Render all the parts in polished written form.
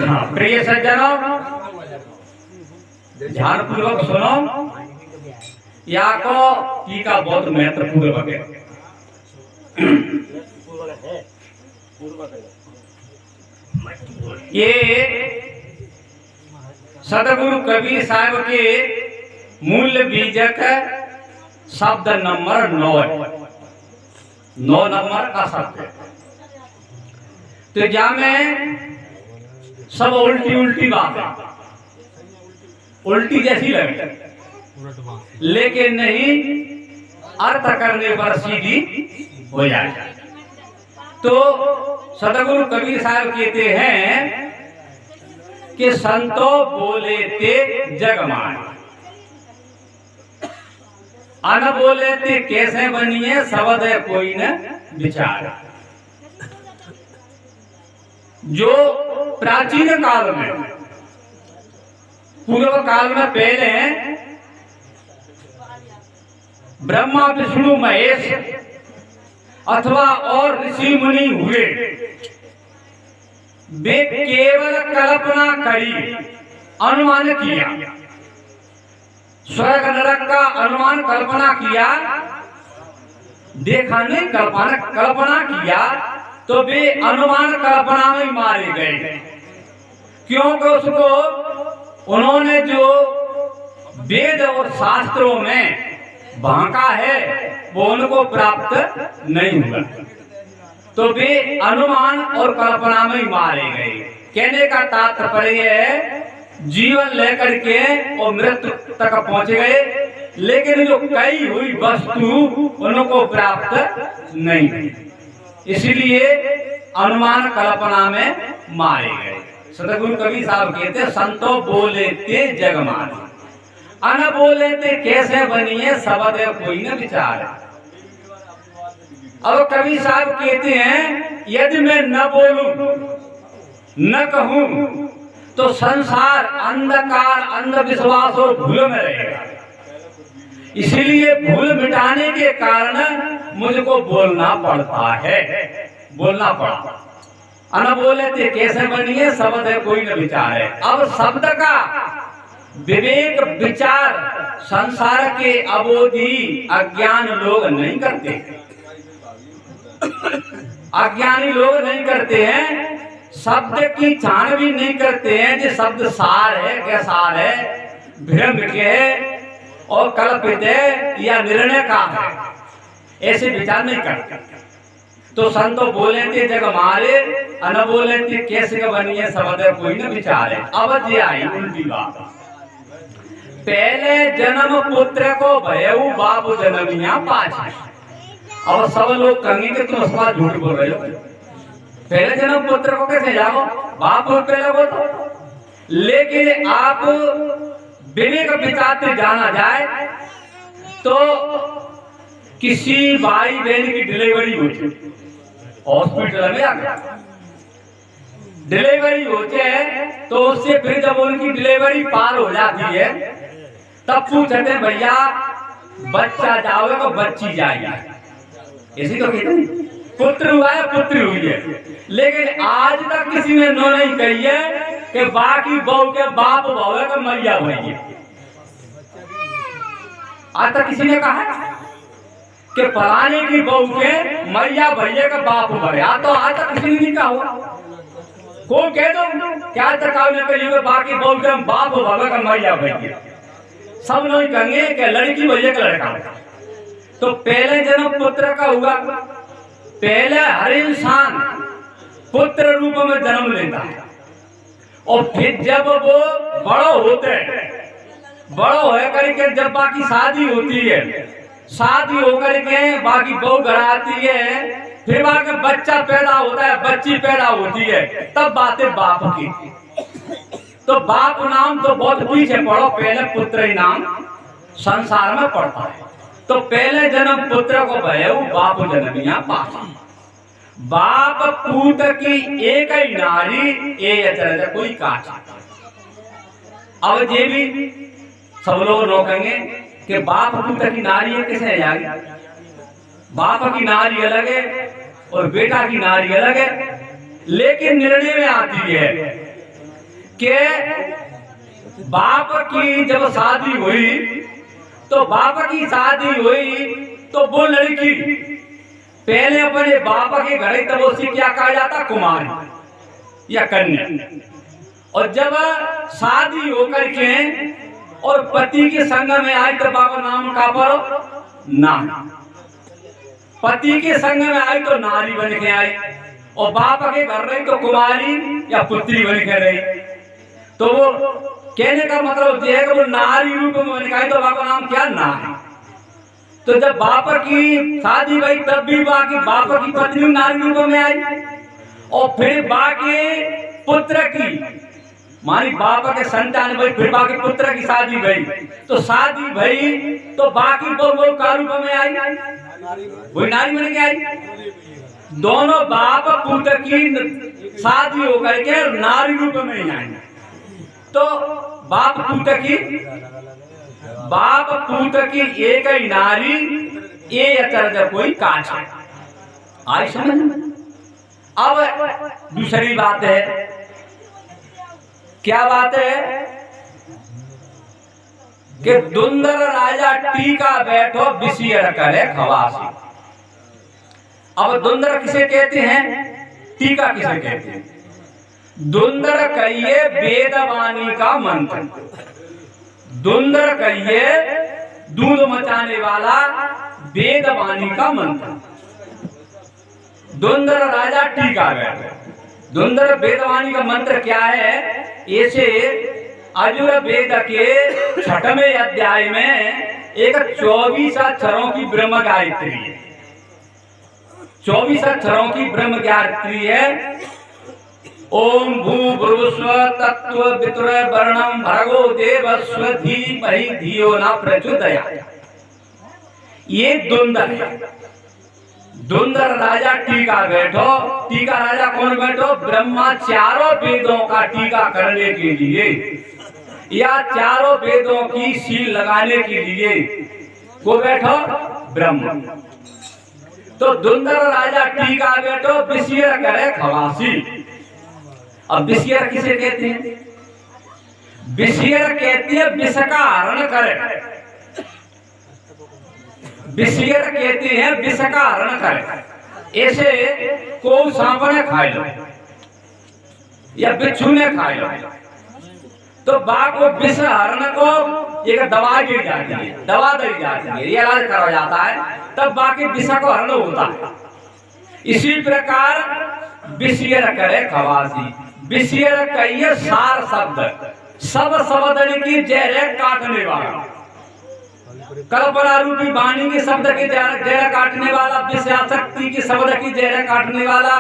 हाँ, प्रिय सज्जनों, ध्यानपूर्वक सुनो। या को टीका बहुत महत्वपूर्ण है। ये सदगुरु कबीर साहब के मूल्य बीजक शब्द नंबर 9 नंबर का शब्द है। तो जा में सब उल्टी बात है, उल्टी जैसी लगे, लेकिन नहीं अर्थ करने पर सीधी हो जाए। तो सदगुरु कबीर साहब कहते हैं कि संतो बोले ते जग मान, अन बोले ते कैसे बनिए शब्द है कोई न विचार। जो प्राचीन काल में, पूर्व काल में पहले ब्रह्मा विष्णु महेश अथवा और ऋषि मुनि हुए, वे केवल कल्पना करी, अनुमान किया, स्वर्ग नरक का अनुमान कल्पना किया, देखा नहीं, कल्पना किया, तो वे अनुमान कल्पना में मारे गए। क्योंकि उसको उन्होंने जो वेद और शास्त्रों में भांका है वो उनको प्राप्त नहीं हुआ, तो वे अनुमान और कल्पना में मारे गए। कहने का तात्पर्य है जीवन लेकर के और मृत्यु तक पहुंच गए, लेकिन जो कई हुई वस्तु उनको प्राप्त नहीं हुई, इसलिए अनुमान कल्पना में मारे गए। सदगुरु कबीर साहब कहते संतो बोले ते जग मान, अन बोले ते कैसे बनिए शब्द है कोई न विचार। अब कबीर साहब कहते हैं यदि मैं न बोलूं न कहूं तो संसार अंधकार, अंधविश्वास और भूल में रहेगा। इसीलिए भूल मिटाने के कारण मुझको बोलना पड़ता है, बोलना पड़ा। अन बोले थे कैसे बनिए शब्द है कोई न विचार है। अब शब्द का विवेक विचार संसार के अबोधी अज्ञान लोग नहीं करते, अज्ञानी लोग नहीं करते हैं। शब्द की छान भी नहीं करते हैं कि शब्द सार है क्या सार है, भ्रम के है और कल्पित है या निर्णय का है, ऐसे विचार नहीं करते। तो संतो बोले थे जग मारे, अन बोले थे कैसे बनिए शब्द कोई न विचारे। अब जे आई उल्टी बात, पहले जन्म पुत्र को भयऊ बाप जन्मिया पाछे। अब सब लोग कहेंगे कि तुम उसका झूठ बोल रहे हो, पहले जन्म पुत्र को कैसे जाओ, बाप पहले वो तो। लेकिन आप विवेक विचार से जाना जाए तो किसी भाई बहन की डिलीवरी होती, हॉस्पिटल में आकर डिलीवरी होती है, तो उससे फिर जब उनकी डिलीवरी पार हो जाती है तब पूछते भैया बच्चा जाओगे तो बच्ची जाएगी, ऐसी तो कहते पुत्र हुआ है पुत्री हुई है। लेकिन आज तक किसी ने नो नहीं कही है कि बाकी बहू के बाप बहू है मैया हुई है। आज तक किसी ने कहा कि फलाने की बहू के मैया भैया का बाप भैया, तो आज तक किसी ने नहीं कहा हुआ। को कह दो क्या तक बाकी बहू के बाप भैया का मैया भैया, सब लोग कहेंगे कि लड़की भैया का लड़का। तो पहले जन्म पुत्र का हुआ, पहले हर इंसान पुत्र रूप में जन्म लेता है और फिर जब वो बड़ो होते हैं, बड़ो हो करके जब बाकी शादी होती है, शादी होकर के बाकी बहू घर आती है, फिर बाकी बच्चा पैदा होता है, बच्ची पैदा होती है, तब बातें बाप की। तो बाप नाम तो बहुत पीछे पढ़ो, पहले पुत्र ही नाम संसार में पड़ता है। तो पहले जन्म पुत्र को भयऊ बाप जन्मिया पाछा। बाप पूत की एक ही नारी ए अचरज कोई काट। अब ये भी सब लोग रोकेंगे कि बाप पूत की नारी है किसे जाएगी, बाप की नारी अलग है और बेटा की नारी अलग है, लेकिन निर्णय में आती है कि बाप की जब शादी हुई तो बाप की शादी हुई तो वो लड़की पहले अपने बाप के घर तब उसे क्या कहा जाता, कुमारी या कन्या। और जब शादी होकर के और पति के संग में आई तो बाबा नाम का पड़ो ना, पति के संग में आई तो नारी बन के आई, और बाप के घर रही तो कुमारी या पुत्री बन के रही। तो वो कहने का मतलब यह है कि वो नारी रूप में बन के आई तो बाबा नाम क्या, नारी। तो जब बाप की शादी हुई तब भी बाकी बाप की पत्नी नारी रूप में आई, और फिर बाकी पुत्र की मानी बाप के संतान भाई, फिर बाकी पुत्र की शादी भई तो शादी भई तो बाकी वो का रूप में आई, वही नारी बन के आई। दोनों बाप पुत्र की शादी होकर के नारी रूप में ही आई। तो बाप पुत्र की एक ही नारी, ये अतर कोई काछ है। आई समझ में? अब दूसरी बात है, क्या बात है कि दुंदर राजा टीका बैठो बिसियर करे खवासी। अब दुंदर किसे कहते हैं, टीका किसे कहते हैं? दुंदर कहिए वेदवाणी का मंत्र, दुंदर कहिए दूध मचाने वाला वेदवाणी का मंत्र। दुंदर राजा टीका बैठो, दुंदर वेदवाणी का मंत्र क्या है? ऐसे अजुर वेद के 6वें अध्याय में एक 24 अक्षरों की ब्रह्म गायत्री है, 24 अक्षरों की ब्रह्म गायत्री है। ओम भूर्भुवस्व तत्व वितुर वर्णम भर्गो देवस्व धीमहि धियो न प्रचोदयात्। ये दुंदर है। दुंदर राजा टीका बैठो, टीका राजा कौन बैठो? ब्रह्मा चारों वेदों का टीका करने के लिए या चारों वेदों की सील लगाने के लिए को बैठो ब्रह्म। तो दुंदर राजा टीका बैठो बिसियर करे खवासी। अब बिसियर किसे कहते हैं? बिसियर कहते हैं विष का हरण करे, बिसियर कहते हैं विष का हरण करे। ऐसे को सांप ने खा लो या बिच्छू ने खा लो तो बाप को विष हरण को एक दवा दी जाती है, दवा दी जाती है, ये इलाज करा जाता है, तब बाकी विष को हरण होता है। इसी प्रकार बिसियर करे खवासी। बिसियर कहिए सार शब्द, सब शब्द की जहर काटने वाला, कल्पना रूपी वाणी के शब्द की जहर काटने वाला, विषयासक्ति के शब्द की जहर काटने वाला,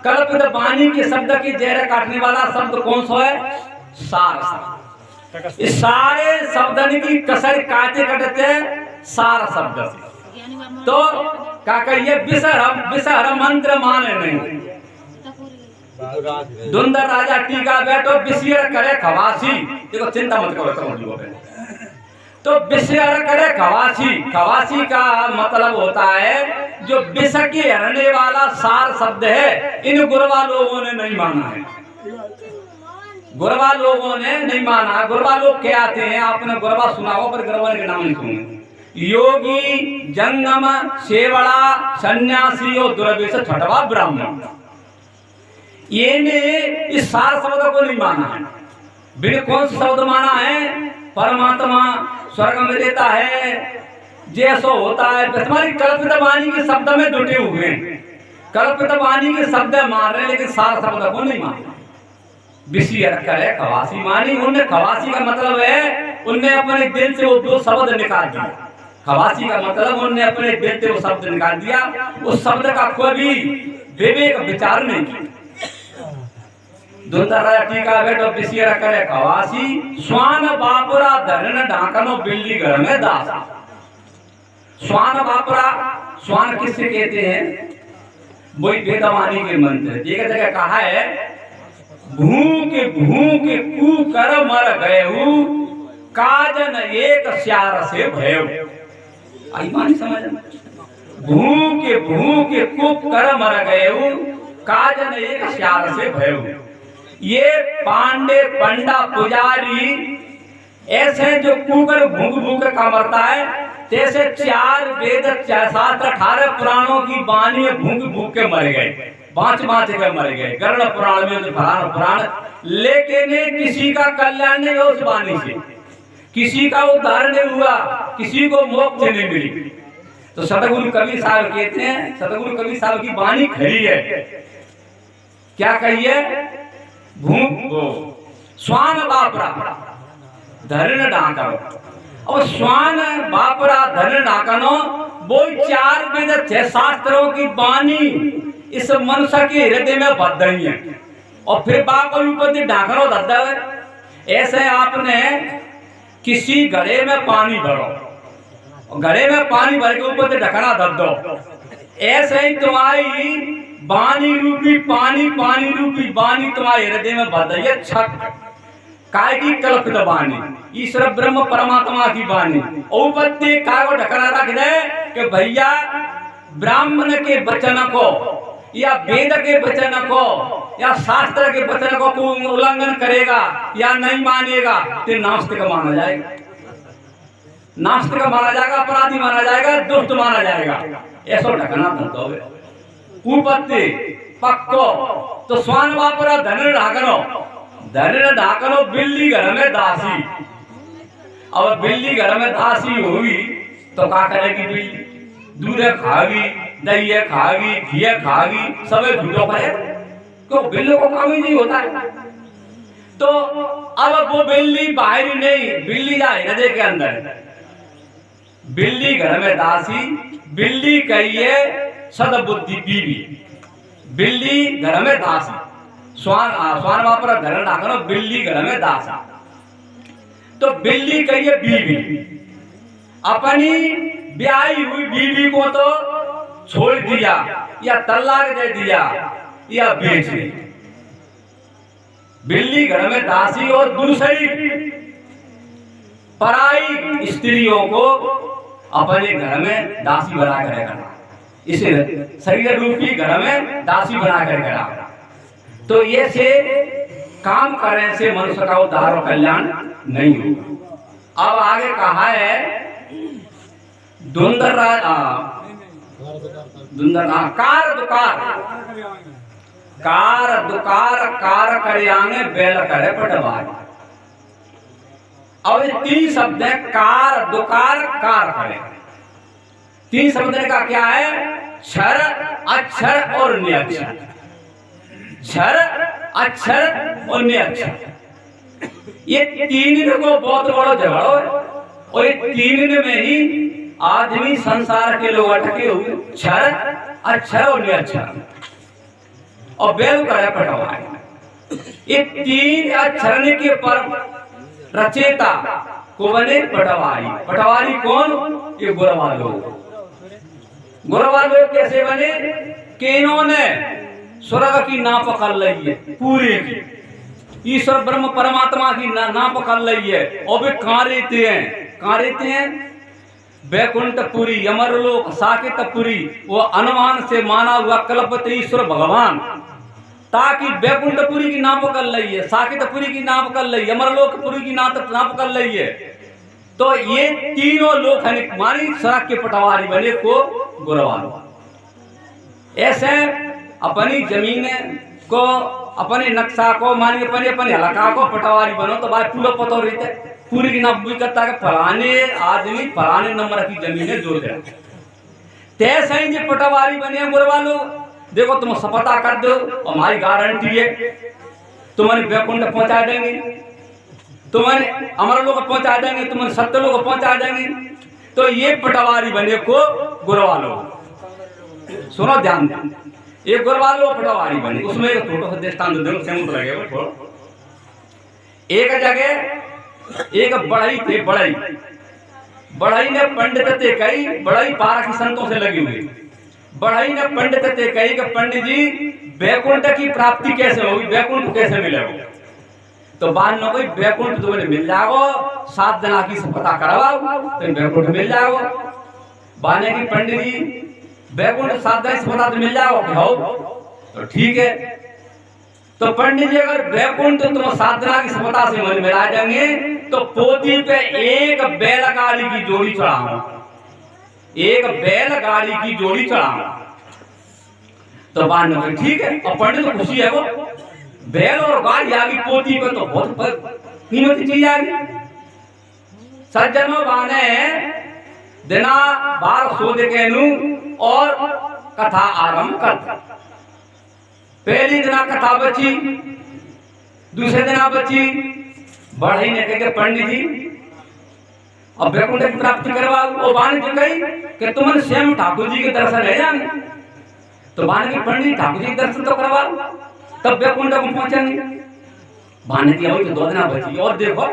कल्पित वाणी के शब्द की जहर काटने वाला शब्द कौन सा है? सार शब्द। इस सारे शब्द की कसर काटे कटते सार शब्द से। तो क्या कहिए विषहर मंत्र माने नहीं। दुंदर राजा टीका बैठो बिसियर करे खवासी। देखो चिंता मत करो, समझ लो। तो बिसियर करे खवासी, खवासी का मतलब होता है जो विष के हरने वाला सार शब्द है। इन गुरवा लोगों ने नहीं माना है, गुरवा लोगों ने नहीं माना। गुरवा लोग क्या आते हैं, आपने गुरवा सुना हो पर गुरवा के नाम नहीं सुने। योगी, जंगम, सेवड़ा, सन्यासी और दुर्वेश छठवा ब्राह्मण, ये ने इस सार शब्द को नहीं माना है। बिन कौन सा शब्द माना है? परमात्मा स्वर्ग में देता है, जैसो होता है। तुम्हारी कल्पित वाणी के शब्द में जुटे हुए हैं, कल्पित वाणी के शब्द मान रहे लेकिन सार शब्द को नहीं मान। बिसियर करे खवासी मानी, उनने खवासी का मतलब है उनने अपने दिल से वो शब्द निकाल दिया। खवासी का मतलब उनने अपने दिल से वो शब्द निकाल दिया, उस शब्द का कोई भी विवेक विचार नहीं किया। दुंदर राजा टीका बैठो बिसियर करे खवासी। स्वान बापुरा धरण ढाकनो बिल्ली घर में दासा। स्वान बापुरा, स्वान किससे कहते हैं? वही वेदवाणी के मंत्र। एक जगह कहा है भूख कू कर मर गए काजन एक श्यार से भयो। आई बात समझ? भूखे कुप कर मर गए काजन एक श्यार से भयऊ। ये पांडे पंडा पुजारी ऐसे जो कुकर भूख भूख का मरता है, जैसे 4 वेद 7 18 पुराणों की वाणी में भूख भूख के मर गए, बाँच के मर गए। गरुड़ पुराण में पुराण, लेकिन किसी का कल्याण नहीं हो उस वाणी से, किसी का उद्धार नहीं हुआ, किसी को मोक्ष नहीं मिली। तो सतगुरु कबीर साहब कहते हैं, सतगुरु कबीर साहब की वाणी खरी है। क्या कहिए? स्वान बापरा धरण डाकनो। और स्वान बापरा धरण डाकनो वो 4 वेद 6 शास्त्रों की वाणी इस मनुष्य के हृदय में बद रही है। और फिर बाप ऊपर डाकनो दद्दा है। ऐसे आपने किसी घड़े में पानी भरो, घड़े में पानी भर के ऊपर से ढकना धर दो, ऐसे ही तुम्हारी वाणी रूपी पानी रूपी वाणी तुम्हारे हृदय में भर रही है। छठ काय की कल्पित वाणी, ईश्वर ब्रह्म परमात्मा की वाणी। ऊपर से काय को ढकना रख दे कि भैया ब्राह्मण के वचन को या वेद के वचन को या शास्त्र के वचन को कोई उल्लंघन करेगा या नहीं मानेगा तो नास्तिक माना जाएगा, नास्तिक माना जाएगा, अपराधी माना जाएगा, दुष्ट माना जाएगा। ऐसा ढकना धरतो ऊपत्ति पक्को। तो स्वान वापरा धन ढाकनो बिल्ली घर में दासी। अब बिल्ली घर में दासी हुई तो क्या करेगी बिल्ली? दूध खागी, दही खागी, घी खागी, सब झूठो करे, क्यों? बिल्ली को काम ही नहीं होता है। तो अब वो बिल्ली बाहर ही नहीं, बिल्ली जाए हृदय के अंदर। बिल्ली घर में दासी, बिल्ली कहिए सदबुद्धि बीवी, बिल्ली घर में दासी। स्वान वापरा धरण डाकनो बिल्ली घर में दासी। तो बिल्ली कहिए बीवी, अपनी ब्याही हुई बीवी को तो छोड़ दिया या तलाक दे दिया या बेच दिया। बिल्ली घर में दासी और दूसरी पराई स्त्रियों को अपने घर में दासी बना कर रखा, इसे शरीर रूपी घर में दासी बना कर रखा। तो ये से काम करने से मनुष्य का उद्धार और कल्याण नहीं होगा। अब आगे कहा है कार दुकार करियाने बेल करे पटवारी। अब 3 शब्द है, कार दुकार कार करे। 3 शब्द का क्या है? क्षर अक्षर और निअक्षर। क्षर अक्षर और निअक्षर, ये 3 को बहुत बड़ा झगड़ा है। और ये 3 में ही आदमी संसार के लोग अटके हुए, क्षर अक्षर और निअक्षर। और बेल करे पटवारी। ये 3 अक्षर के पर रचेता को बने पटवारी। पटवारी कौन? ये गुरवा लोग। गुरवा लोग कैसे बने? कि इन्होंने स्वर्ग की नाप कर ली है पूरी की, ईश्वर ब्रह्म परमात्मा की नाप कर ली है। और वे कहाँ रहते हैं? वैकुंठपुरी, यमरलोक, साकेतपुरी। वो अनुमान से माना हुआ कल्पते ईश्वर भगवान, ताकि वैकुंठपुरी की नाप कर ली है, साकेतपुरी की नाप कर ली, यमरलोकपुरी की नाप कर ली है। तो ये तीनों लोग मानी सड़क के पटवारी बने को गुरवा। ऐसे अपनी जमीन को, अपने नक्शा को, मानी अपने इलाका को पटवारी बनो तो बात पूरा पता रहता है। पूरी की नाप भी करता है, फलाने आदमी फलाने नंबर की जमीनें जोड़ दे। तैसे ही पटवारी बने गुरवा लोग। देखो तुम सपता कर दो, हमारी गारंटी है, तुम्हारे वैकुंठ पहुंचा देंगे, तुम्हारे अमर लोग पहुंचा देंगे, तुम्हारे सत्य लोग पहुंचा देंगे। तो ये पटवारी बने को गुरवा लोग। सुनो ध्यान, एक गुरवा लोग पटवारी बने। उसमें एक छोटा सा दृष्टांत दो, समुद्र लगे। एक जगह एक बढ़ई थे, बढ़ई ने पंडित थे कई, बढ़ई पारा की संतों से लगी हुई। बढ़ई ने पंडित थे कही कि पंडित जी वैकुंठ की प्राप्ति कैसे होगी, वैकुंठ कैसे मिलेगा? तो बाद में कोई वैकुंठ तुम्हें मिल जाओ, 7 जना की से पता करवाओ तो वैकुंठ मिल जाओ। बाने की पंडित जी बैकुंठ साधना से पता तो मिल जाओ कि हो तो ठीक है। तो पंडित जी अगर बैकुंठ तुम साधना की सफलता से मन मिला जाएंगे तो पोती पे एक बैलगाड़ी की जोड़ी चढ़ाओ, एक बैलगाड़ी की जोड़ी चढ़ाओ। तो बात न ठीक है। और पंडित तो खुशी है, वो बैल और गाड़ी आ गई पोती पे तो बहुत कीमती चीज आ गई। सज्जनों बाने दिना बार सो देखे और कथा आरंभ कर। पहली दिना कथा बची, दूसरे दिना बची, बढ़ई ने कहे पंडित जी अब बैकुंठ की प्राप्ति करवाओ। वो बाने जो कही कि तुमने स्वयं ठाकुर जी के दर्शन है जाने, तो बाने की पंडित ठाकुर जी के दर्शन तो करवाओ तब बैकुंठ को पहुंचेंगे। बाने की अभी तो 2 दिना बची। और देखो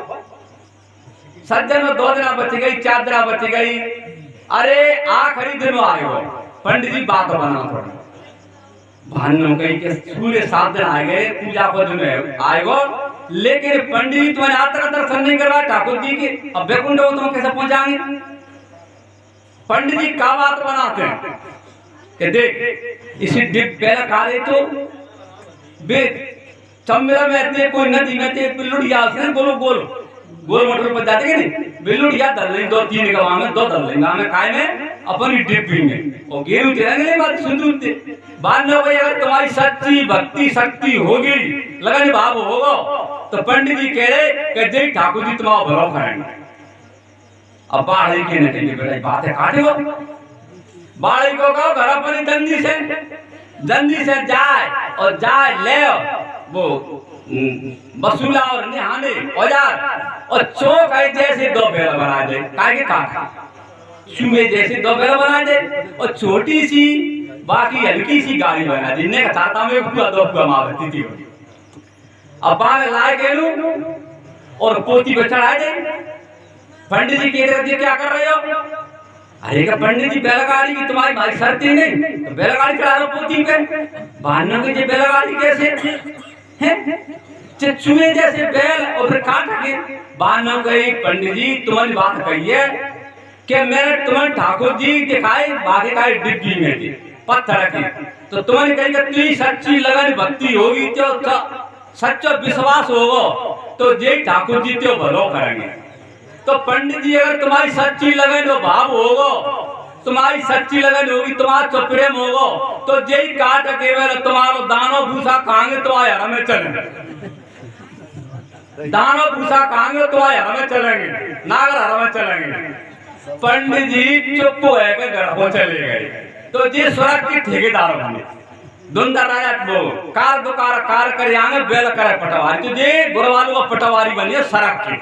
सज्जन में 2 दिना बच गई, 4 दिना बच गई। अरे आखिरी दिन आए हो पंडित जी बात बना पड़ी। भानु कही के सूर्य 7 दिन आ गए, पूजा को दिन आए हो, लेकिन पंडित जी तुम्हारे आज तक दर्शन नहीं करवा ठाकुर जी के, अब बैकुंठ को तुम कैसे पहुंचाएंगे? पंडित जी का बात बनाते हैं कि देख इसी डिप पहला खा ले तो बे चम्मेला में इतने कोई नदी में ते बिल्लुड़िया से गोल गोल गोल मोटर पर जाते हैं नहीं बिल्लुड़िया दल लेंगे 2-3 गवा में 2 दल लेंगे हमें काय में अपनी डिब्बी में और गेरू तेरेंगे बात सुनते बाद में भाई अगर तुम्हारी सच्ची भक्ति शक्ति होगी लगन भाव होगा तो पंडित जी कह रहे कि जय ठाकुर जी तुम्हारा भला करेंगे। अब बाढ़ के न कहेंगे बेटा बातें काटे हो बाढ़ को कहो घर अपनी जल्दी से जाए और जाए ले वो बसूला और निहाने औजार और चौक है जैसे 2 बैल बना दे काहे के काका चूहे जैसे 2 बैल बना दे और छोटी सी बाकी हल्की सी गाड़ी बना दी ने चाहता में पूरा 2 पूरा मारती थी। अब बाग लाए गेलू और पोती पे चढ़ा दे। पंडित जी कह रहे क्या कर रहे हो? अरे का पंडित जी बैलगाड़ी की तुम्हारी भाई शर्ती नहीं तो बैलगाड़ी चढ़ा रहे पोती पे। भानु की जी बैलगाड़ी कैसे चूहे जैसे बैल और फिर काट के बानो गई। पंडित जी तुम्हारी बात कही है कि मैंने तुम्हें ठाकुर जी दिखाई बाकी का डिब्बी में थी पत्थर की, तो तुम्हारी कही कि तुझी सच्ची लगन भक्ति होगी तो सच्चा विश्वास होगा तो जय ठाकुर जी तो भलो करेंगे। तो पंडित जी अगर तुम्हारी सच्ची लगन हो भाव होगा तुम्हारी सच्ची लगन होगी तुम्हारा तो प्रेम होगा तो जय काट केवल तुम्हारो दानो भूसा खाएंगे तो आया हमें चलेंगे दानो भूसा खाएंगे तो आया हमें चलेंगे नागर हमें चलेंगे। पंडित जी चुप है के घर को चले गए। तो जी स्वर्ग के ठेकेदार बने दुंदर राजा वो कार दुकार कार कर आगे बेल करे पटवारी तो जी गुरवालू का पटवारी बनिए सड़क के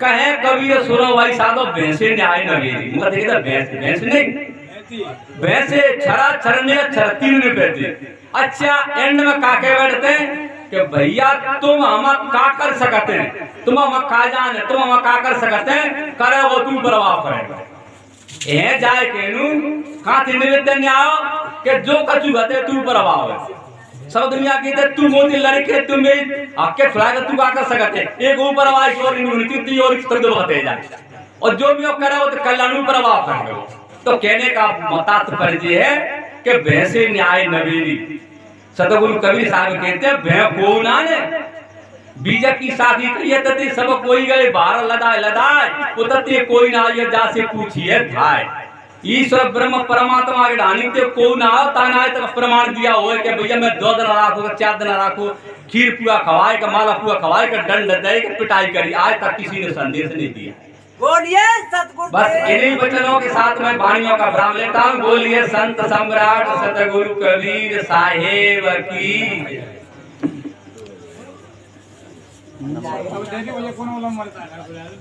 कहे कबीर सुनो भाई साधो भैंसे न्याय नगेरी मुझे देखा भैंस नहीं भैंसे छरा छरने छरती ने बैठे। अच्छा एंड में काके बैठते कि भैया तुम हम का कर सकते हैं तुम हम का जाने तुम हम का कर सकते हैं करे वो तू प्रभाव करे ए जाए केनु का निवेदन आओ कि जो कछु बते तू प्रभाव है सब दुनिया की तू मोदी लड़के तुम आके फ्लैग तू का कर सकते एक ऊपर आवाज और नीति ती और तक दो बते जा और जो भी करे वो तो कल्याण प्रभाव करेगा। तो कहने का तात्पर्य है कि भैंसे न्याय नवेली सतगुरु कबीर साहब कहते हैं भै को ना ने बीज की शादी करिए तते सब कोई गए बाहर लदाए उतते कोई ना ये जा से पूछिए भाई ईश्वर ब्रह्म परमात्मा के ढानी ते को ना ताना तक प्रमाण दिया हो कि भैया मैं 2 दिन राखो 4 दिन राखो खीर पूरा खवाए का माला पूरा खवाए का दंड दे के पिटाई करी आज तक किसी ने संदेश नहीं दिया। बोलिए सतगुरु बस इन्हीं वचनों के साथ मैं वाणियों का विराम लेता हूँ। बोलिए संत सम्राट सतगुरु कबीर साहेब की।